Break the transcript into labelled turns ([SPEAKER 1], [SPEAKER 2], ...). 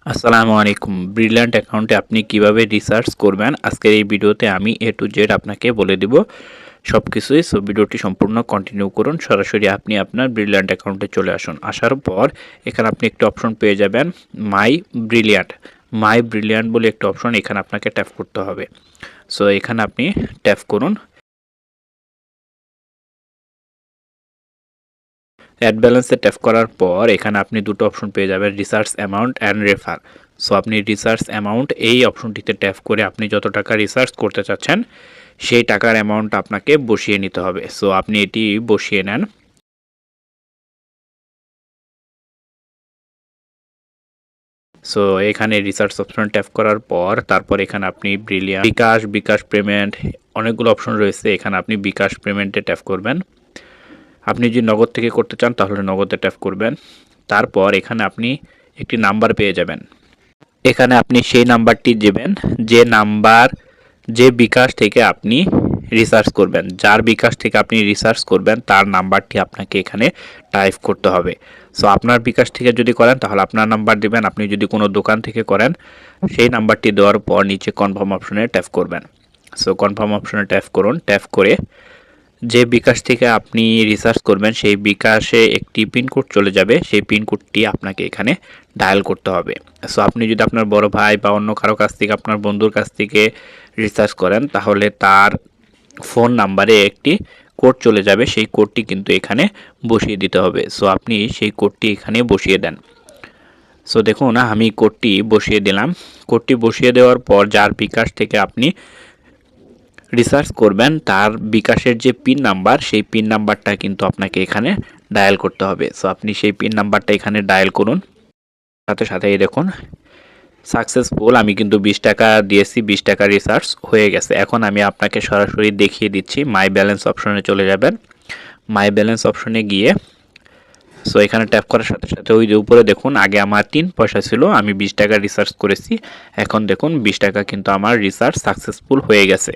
[SPEAKER 1] আসসালামু আলাইকুম। ব্রিলিয়ান্ট অ্যাকাউন্টে আপনি কিভাবে রিসার্চ করবেন আজকের এই ভিডিওতে আমি A to Z আপনাকে বলে দিব সব কিছুই। সো ভিডিওটি সম্পূর্ণ কন্টিনিউ করুন। সরাসরি আপনি আপনার ব্রিলিয়ান্ট অ্যাকাউন্টে চলে আসুন। আসার পর এখানে আপনি একটা অপশন পেয়ে যাবেন মাই ব্রিলিয়ান্ট বলে একটা অপশন, এখানে আপনাকে ট্যাপ করতে হবে। সো এখানে আপনি ট্যাপ করুন। অ্যাড ব্যালেন্সে ট্যাপ করার পর এখানে আপনি দুটো অপশন পেয়ে যাবেন, research amount and refer. So আপনি রিসার্চ অ্যামাউন্ট এই অপশনটিতে ট্যাপ করে আপনি যত টাকা রিসার্চ করতে চাচ্ছেন সেই টাকার অ্যামাউন্ট আপনাকে বসিয়ে নিতে হবে। সো আপনি এটি বসিয়ে নেন। সো এখানে রিসার্চ অপশন ট্যাপ করার পর তারপর এখানে আপনি ব্রিলিয়ান্ট, বিকাশ পেমেন্ট, অনেকগুলো অপশন রয়েছে। এখানে আপনি বিকাশ পেমেন্টে ট্যাপ করবেন। আপনি যদি নগদ থেকে করতে চান তাহলে নগদে ট্যাপ করবেন। তারপর এখানে আপনি একটি নাম্বার পেয়ে যাবেন। এখানে আপনি সেই নাম্বারটি দেবেন যে বিকাশ থেকে আপনি রিসার্চ করবেন, যার বিকাশ থেকে আপনি রিসার্চ করবেন তার নাম্বারটি আপনাকে এখানে টাইপ করতে হবে। সো আপনার বিকাশ থেকে যদি করেন তাহলে আপনার নাম্বার দিবেন, আপনি যদি কোনো দোকান থেকে করেন সেই নাম্বারটি দেওয়ার পর নিচে কনফার্ম অপশনে ট্যাপ করবেন। সো কনফার্ম অপশনে ট্যাপ করুন। ট্যাপ করে যে বিকাশ থেকে আপনি রিসার্চ করবেন সেই বিকাশে একটি পিনকোড চলে যাবে, সেই পিনকোডটি আপনাকে এখানে ডায়াল করতে হবে। সো আপনি যদি আপনার বড় ভাই বা অন্য কারো কাছ থেকে, আপনার বন্ধুর কাছ থেকে রিসার্চ করেন তাহলে তার ফোন নাম্বারে একটি কোড চলে যাবে, সেই কোডটি কিন্তু এখানে বসিয়ে দিতে হবে। সো আপনি সেই কোডটি এখানে বসিয়ে দেন। সো দেখুন আমি কোডটি বসিয়ে দিলাম। কোডটি বসিয়ে দেওয়ার পর যার বিকাশ থেকে আপনি রিসার্চ করবেন তার বিকাশের যে পিন নাম্বার সেই পিন নাম্বারটা কিন্তু আপনাকে এখানে ডায়াল করতে হবে। সো আপনি সেই পিন নাম্বারটা এখানে ডায়াল করুন। সাথে সাথেই দেখুন সাকসেসফুল, আমি কিন্তু 20 টাকা দিয়েছি, 20 টাকা রিসার্চ হয়ে গেছে। এখন আমি আপনাকে সরাসরি দেখিয়ে দিচ্ছি। মাই ব্যালেন্স অপশনে চলে যাবেন। মাই ব্যালেন্স অপশনে গিয়ে সো এখানে ট্যাপ করার সাথে সাথে ওই যে উপরে দেখুন আগে আমার 3 পয়সা ছিল, আমি 20 টাকা রিসার্চ করেছি, এখন দেখুন 20 টাকা কিন্তু আমার রিসার্চ সাকসেসফুল হয়ে গেছে।